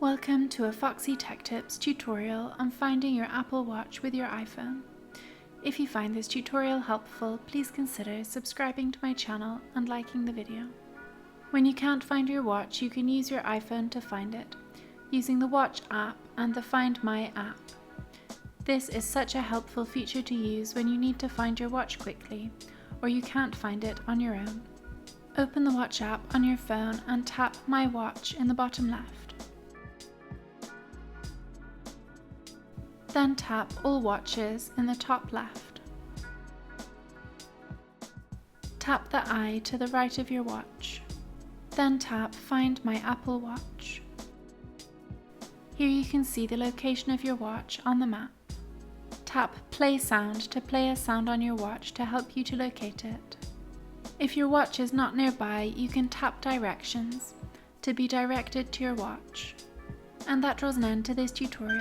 Welcome to a Foxy Tech Tips tutorial on finding your Apple Watch with your iPhone. If you find this tutorial helpful, please consider subscribing to my channel and liking the video. When you can't find your watch, you can use your iPhone to find it, using the Watch app and the Find My app. This is such a helpful feature to use when you need to find your watch quickly, or you can't find it on your own. Open the Watch app on your phone and tap My Watch in the bottom left. Then tap All Watches in the top left. Tap the eye to the right of your watch. Then tap Find My Apple Watch. Here you can see the location of your watch on the map. Tap Play Sound to play a sound on your watch to help you to locate it. If your watch is not nearby, you can tap Directions to be directed to your watch. And that draws an end to this tutorial.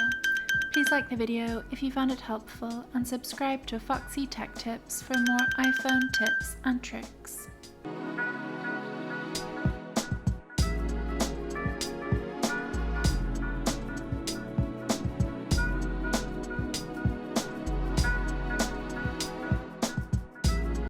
Please like the video if you found it helpful and subscribe to Foxy Tech Tips for more iPhone tips and tricks.